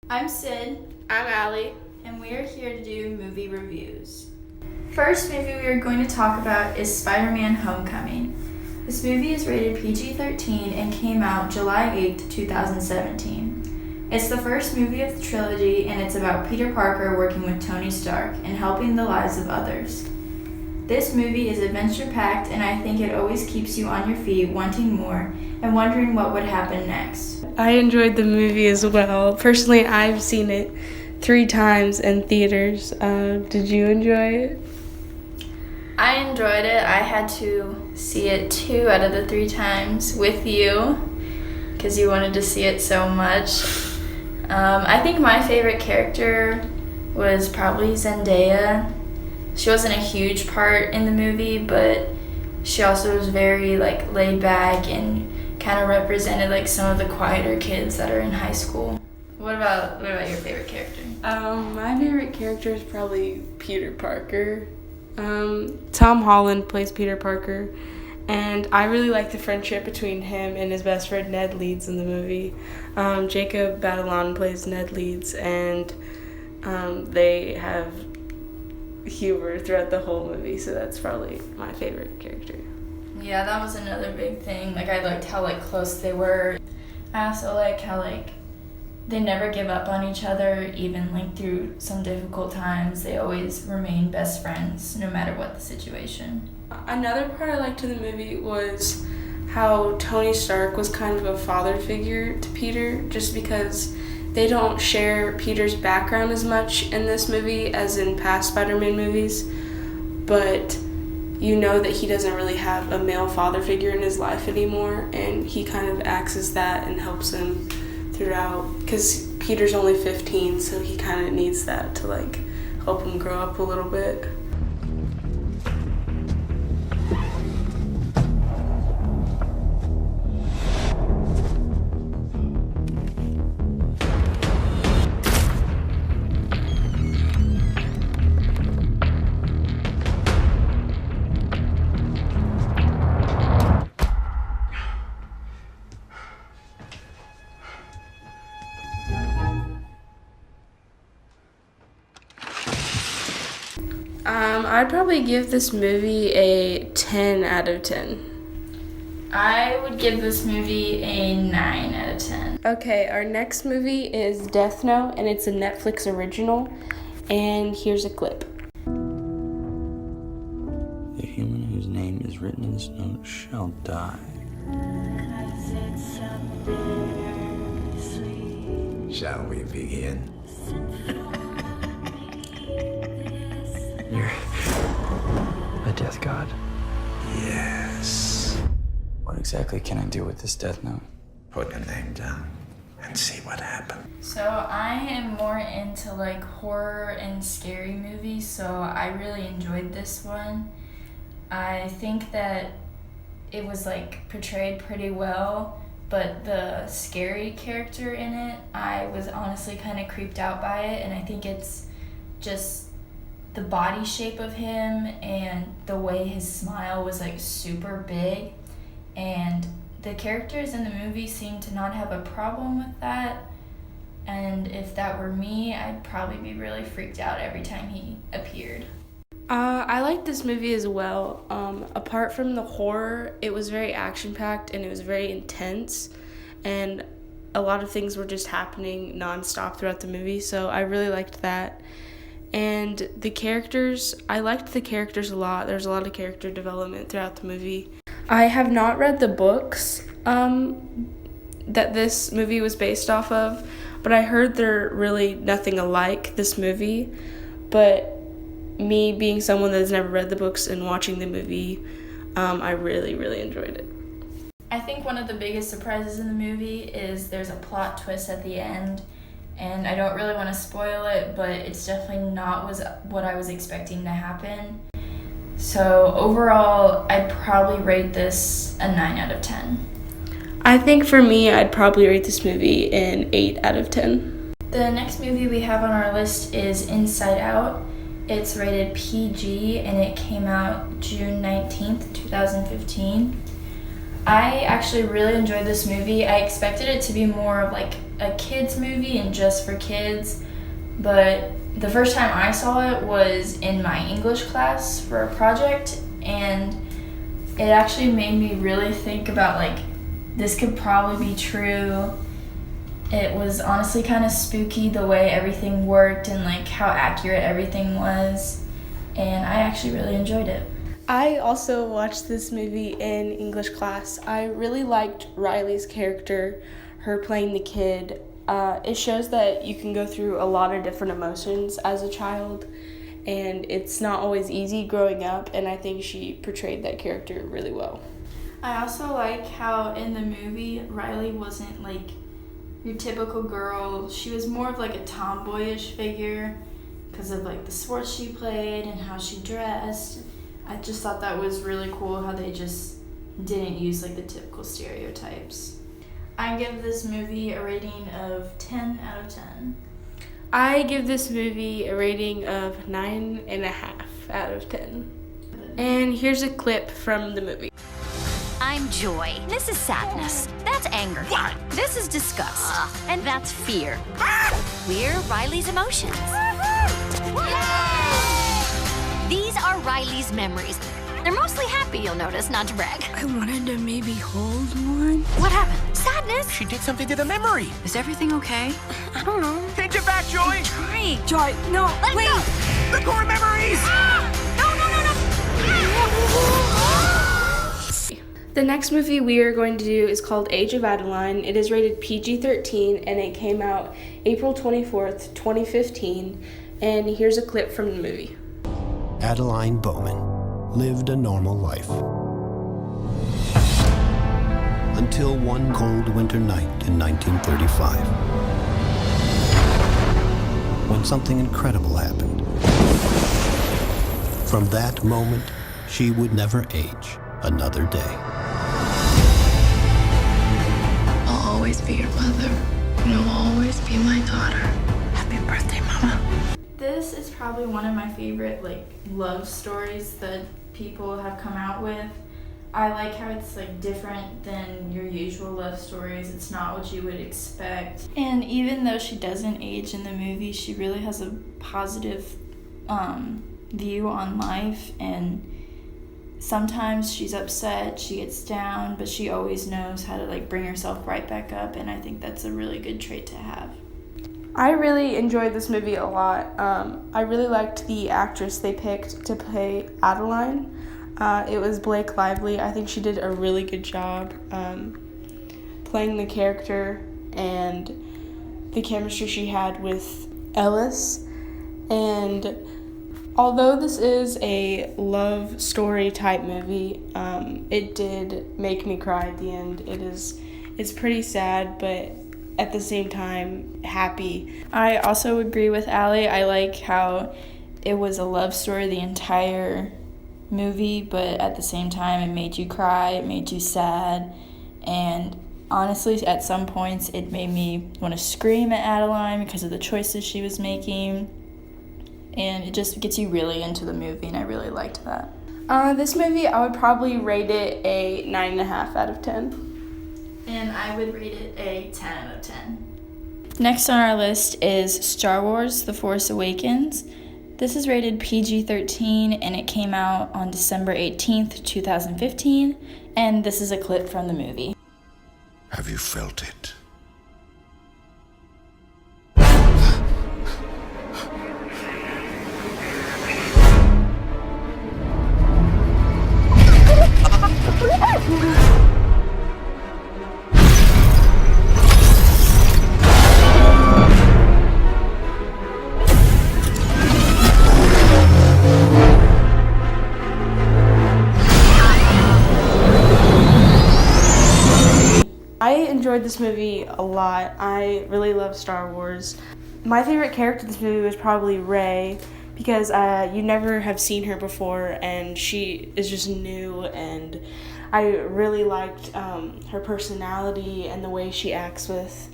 I'm Sid. I'm Alli. And we are here to do movie reviews. First movie we are going to talk about is SpiderMan Homecoming. This movie is rated PG-13 and came out July 8th, 2017. It's the first movie of the trilogy, and it's about Peter Parker working with Tony Stark and helping the lives of others. This movie is adventure-packed, and I think it always keeps you on your feet wanting more and wondering what would happen next. I enjoyed the movie as well. Personally, I've seen it 3 times in theaters. Did you enjoy it? I enjoyed it. I had to see it 2 out of the 3 times with you because you wanted to see it so much. I think my favorite character was probably Zendaya. She wasn't a huge part in the movie, but she also was very laid back and kind of represented some of the quieter kids that are in high school. What about your favorite character? My favorite character is probably Peter Parker. Tom Holland plays Peter Parker, and I really like the friendship between him and his best friend Ned Leeds in the movie. Jacob Batalon plays Ned Leeds, and they have humor throughout the whole movie, so that's probably my favorite character. Yeah, that was another big thing. I liked how close they were. I also like how they never give up on each other, even through some difficult times. They always remain best friends no matter what the situation. Another part I liked in the movie was how Tony Stark was kind of a father figure to Peter, just because they don't share Peter's background as much in this movie as in past Spider-Man movies, but you know that he doesn't really have a male father figure in his life anymore, and he kind of acts as that and helps him throughout, because Peter's only 15, so he kind of needs that to help him grow up a little bit. I'd probably give this movie a 10 out of 10. I would give this movie a 9 out of 10. Okay, our next movie is Death Note, and it's a Netflix original, and here's a clip. The human whose name is written in this note shall die. Shall we begin? You're a death god? Yes. What exactly can I do with this death note? Put a name down and see what happens. So I am more into horror and scary movies, so I really enjoyed this one. I think that it was portrayed pretty well, but the scary character in it, I was honestly kind of creeped out by it, and I think it's just the body shape of him and the way his smile was super big, and the characters in the movie seemed to not have a problem with that, and if that were me, I'd probably be really freaked out every time he appeared. I liked this movie as well. Apart from the horror, it was very action-packed and it was very intense, and a lot of things were just happening non-stop throughout the movie, so I really liked that. And the characters, I liked the characters a lot. There's a lot of character development throughout the movie. I have not read the books that this movie was based off of, but I heard they're really nothing alike this movie. But me being someone that has never read the books and watching the movie, I really, really enjoyed it. I think one of the biggest surprises in the movie is there's a plot twist at the end. And I don't really want to spoil it, but it's definitely not what I was expecting to happen. So overall, I'd probably rate this a 9 out of 10. I think for me, I'd probably rate this movie an 8 out of 10. The next movie we have on our list is Inside Out. It's rated PG, and it came out June 19th, 2015. I actually really enjoyed this movie. I expected it to be more of a kids movie and just for kids, but the first time I saw it was in my English class for a project, and it actually made me really think about like, this could probably be true. It was honestly kind of spooky the way everything worked and like how accurate everything was, and I actually really enjoyed it. I also watched this movie in English class. I really liked Riley's character, her playing the kid. It shows that you can go through a lot of different emotions as a child, and it's not always easy growing up, and I think she portrayed that character really well. I also like how in the movie, Riley wasn't like your typical girl. She was more of like a tomboyish figure because of like the sports she played and how she dressed. I just thought that was really cool how they just didn't use like the typical stereotypes. I give this movie a rating of 10 out of 10. I give this movie a rating of 9.5 out of 10. And here's a clip from the movie. I'm joy. This is sadness. That's anger. What? This is disgust. And that's fear. We're Riley's emotions. These are Riley's memories. They're mostly happy, you'll notice, not to brag. I wanted to maybe hold one. What happened? Sadness? She did something to the memory. Is everything okay? I don't know. Take it back, Joy. Trying. Joy, no, Let wait. go. The core memories. The next movie we are going to do is called Age of Adeline. It is rated PG-13 and it came out April 24th, 2015. And here's a clip from the movie. Adeline Bowman lived a normal life. Until one cold winter night in 1935, when something incredible happened. From that moment, she would never age another day. I'll always be your mother. You'll always be my daughter. Happy birthday, Mama. This is probably one of my favorite like love stories that people have come out with. I like how it's like different than your usual love stories. It's not what you would expect. And even though she doesn't age in the movie, she really has a positive view on life, and sometimes she's upset, she gets down, but she always knows how to like bring herself right back up, and I think that's a really good trait to have. I really enjoyed this movie a lot. I really liked the actress they picked to play Adeline. It was Blake Lively. I think she did a really good job playing the character and the chemistry she had with Ellis. And although this is a love story type movie, it did make me cry at the end. It's pretty sad, but at the same time, happy. I also agree with Alli. I like how it was a love story the entire movie, but at the same time, it made you cry, it made you sad, and honestly, at some points, it made me want to scream at Adeline because of the choices she was making, and it just gets you really into the movie, and I really liked that. This movie, I would probably rate it a 9.5 out of 10. And I would rate it a 10 out of 10. Next on our list is Star Wars: The Force Awakens. This is rated PG-13 and it came out on December 18th, 2015, and this is a clip from the movie. Have you felt it? I enjoyed this movie a lot. I really love Star Wars. My favorite character in this movie was probably Rey, because you never have seen her before and she is just new, and I really liked her personality and the way she acts with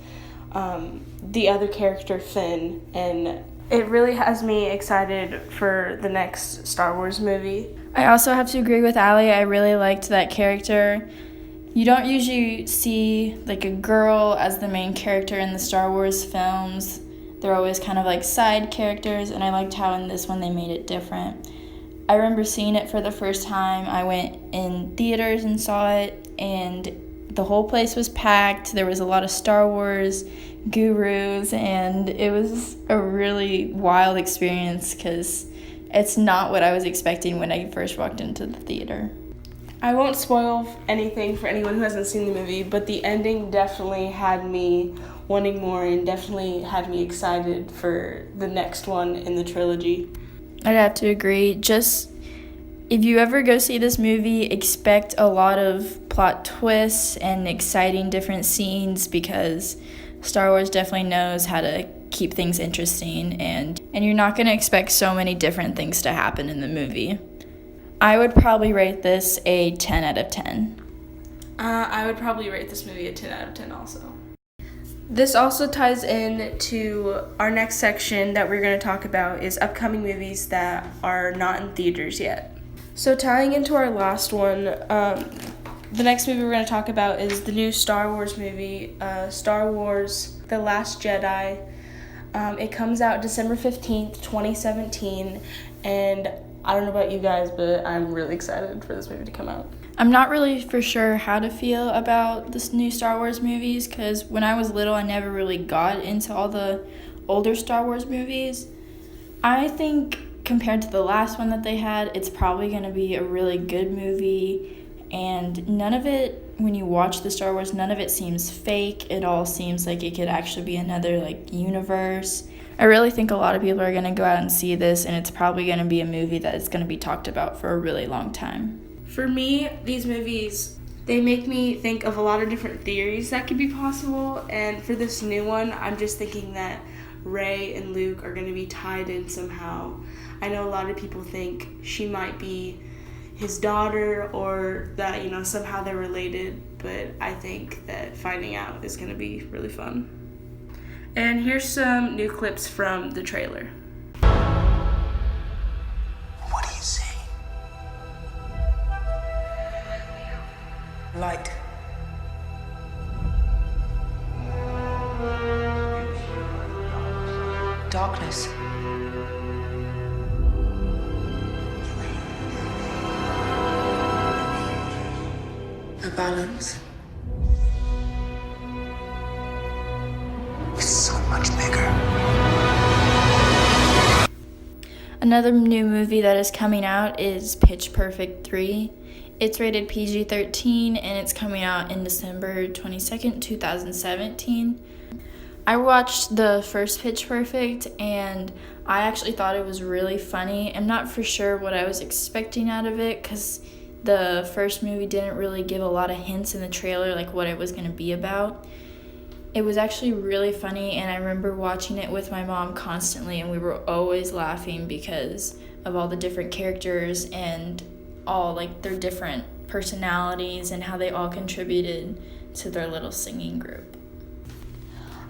the other character, Finn, and it really has me excited for the next Star Wars movie. I also have to agree with Alli. I really liked that character. You don't usually see like a girl as the main character in the Star Wars films. They're always kind of like side characters, and I liked how in this one they made it different. I remember seeing it for the first time. I went in theaters and saw it, and the whole place was packed. There was a lot of Star Wars gurus, and it was a really wild experience because it's not what I was expecting when I first walked into the theater. I won't spoil anything for anyone who hasn't seen the movie, but the ending definitely had me wanting more and definitely had me excited for the next one in the trilogy. I'd have to agree. Just if you ever go see this movie, expect a lot of plot twists and exciting different scenes because Star Wars definitely knows how to keep things interesting, and you're not going to expect so many different things to happen in the movie. I would probably rate this a 10 out of 10. I would probably rate this movie a 10 out of 10 also. This also ties in to our next section that we're going to talk about is upcoming movies that are not in theaters yet. So tying into our last one, the next movie we're going to talk about is the new Star Wars movie, Star Wars The Last Jedi. It comes out December 15th, 2017, and I don't know about you guys, but I'm really excited for this movie to come out. I'm not really for sure how to feel about this new Star Wars movies because when I was little, I never really got into all the older Star Wars movies. I think compared to the last one that they had, it's probably going to be a really good movie, and none of it, when you watch the Star Wars, none of it seems fake. It all seems like it could actually be another like universe. I really think a lot of people are going to go out and see this, and it's probably going to be a movie that is going to be talked about for a really long time. For me, these movies, they make me think of a lot of different theories that could be possible, and for this new one, I'm just thinking that Rey and Luke are going to be tied in somehow. I know a lot of people think she might be his daughter or that, somehow they're related, but I think that finding out is going to be really fun. And here's some new clips from the trailer. What do you see? Light. Darkness. A balance. It's so much bigger. Another new movie that is coming out is Pitch Perfect 3. It's rated PG-13 and it's coming out in December 22nd, 2017. I watched the first Pitch Perfect and I actually thought it was really funny. I'm not for sure what I was expecting out of it because the first movie didn't really give a lot of hints in the trailer like what it was going to be about. It was actually really funny, and I remember watching it with my mom constantly, and we were always laughing because of all the different characters and all like their different personalities and how they all contributed to their little singing group.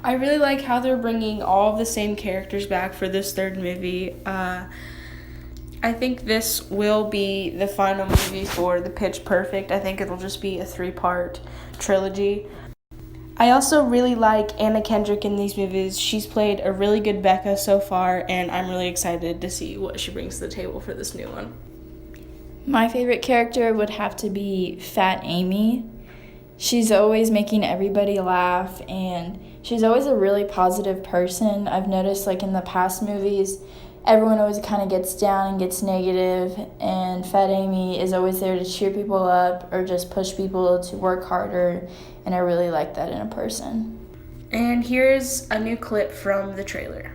I really like how they're bringing all of the same characters back for this third movie. I think this will be the final movie for the Pitch Perfect. I think it'll just be a 3-part trilogy. I also really like Anna Kendrick in these movies. She's played a really good Becca so far, and I'm really excited to see what she brings to the table for this new one. My favorite character would have to be Fat Amy. She's always making everybody laugh, and she's always a really positive person. I've noticed like in the past movies, everyone always kind of gets down and gets negative, and Fat Amy is always there to cheer people up or just push people to work harder, and I really like that in a person. And here's a new clip from the trailer.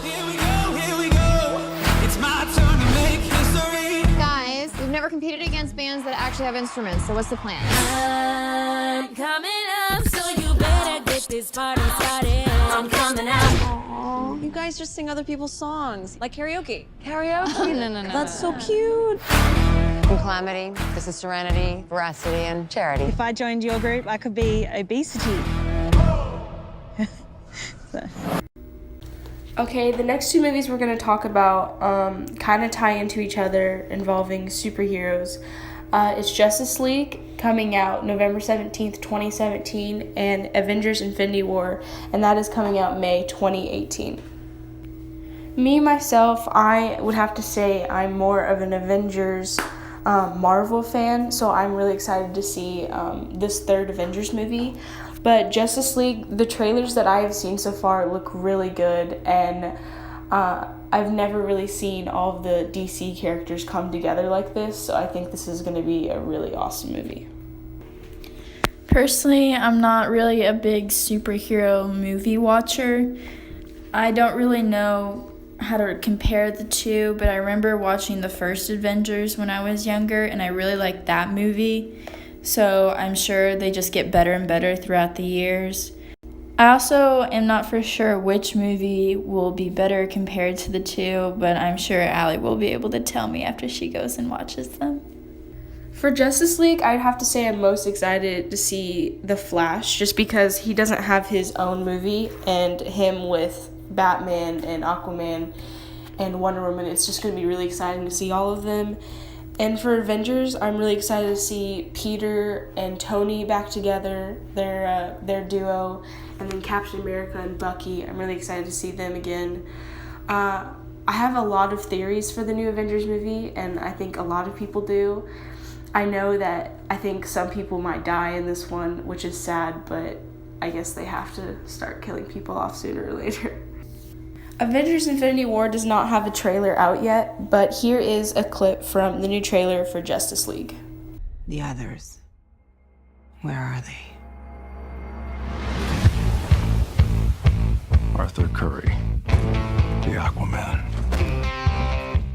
Here we go. It's my turn to make history. Guys, we've never competed against bands that actually have instruments, so what's the plan? I'm coming up, so you better get this party started. I'm coming out. Aww, you guys just sing other people's songs, like karaoke. Karaoke? No. That's so cute. I'm Calamity. This is Serenity, Veracity, and Charity. If I joined your group, I could be obesity. Okay, the next 2 movies we're going to talk about kind of tie into each other involving superheroes. It's Justice League coming out November 17th, 2017, and Avengers Infinity War, and that is coming out May 2018. Me, myself, I would have to say I'm more of an Avengers Marvel fan, so I'm really excited to see this third Avengers movie. But Justice League, the trailers that I have seen so far look really good, and I've never really seen all of the DC characters come together like this, so I think this is going to be a really awesome movie. Personally, I'm not really a big superhero movie watcher. I don't really know how to compare the two, but I remember watching the first Avengers when I was younger, and I really liked that movie. So I'm sure they just get better and better throughout the years. I also am not for sure which movie will be better compared to the two, but I'm sure Alli will be able to tell me after she goes and watches them. For Justice League, I'd have to say I'm most excited to see The Flash, just because he doesn't have his own movie, and him with Batman and Aquaman and Wonder Woman, it's just going to be really exciting to see all of them. And for Avengers, I'm really excited to see Peter and Tony back together, their duo, and then Captain America and Bucky. I'm really excited to see them again. I have a lot of theories for the new Avengers movie, and I think a lot of people do. I know that I think some people might die in this one, which is sad, but I guess they have to start killing people off sooner or later. Avengers Infinity War does not have a trailer out yet, but here is a clip from the new trailer for Justice League. The others, where are they? Arthur Curry, the Aquaman.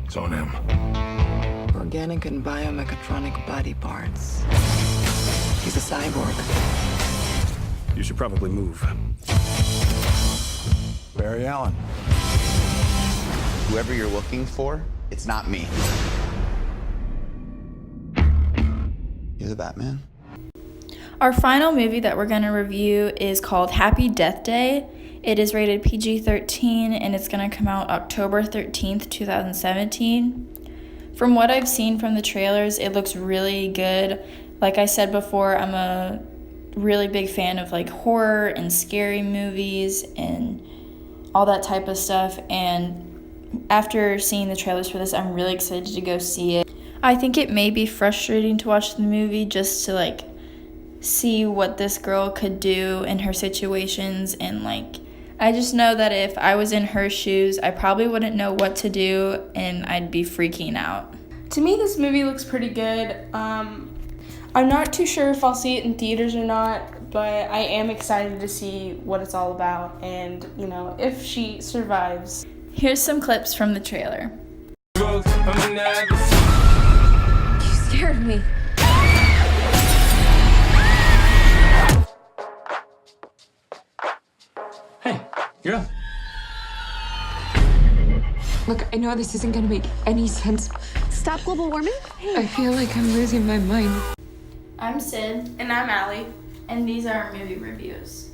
It's on him. Organic and biomechatronic body parts. He's a cyborg. You should probably move. Barry Allen. Whoever you're looking for, it's not me. You're the Batman? Our final movie that we're going to review is called Happy Death Day. It is rated PG-13, and it's going to come out October 13th, 2017. From what I've seen from the trailers, it looks really good. Like I said before, I'm a really big fan of like horror and scary movies and all that type of stuff, and after seeing the trailers for this, I'm really excited to go see it. I think it may be frustrating to watch the movie just to like see what this girl could do in her situations, and like I just know that if I was in her shoes, I probably wouldn't know what to do and I'd be freaking out. To me, this movie looks pretty good. I'm not too sure if I'll see it in theaters or not, but I am excited to see what it's all about and, you know, if she survives. Here's some clips from the trailer. You scared me. Hey, you're up. Look, I know this isn't gonna make any sense. Stop global warming? I feel like I'm losing my mind. I'm Sid. And I'm Alli. And these are our movie reviews.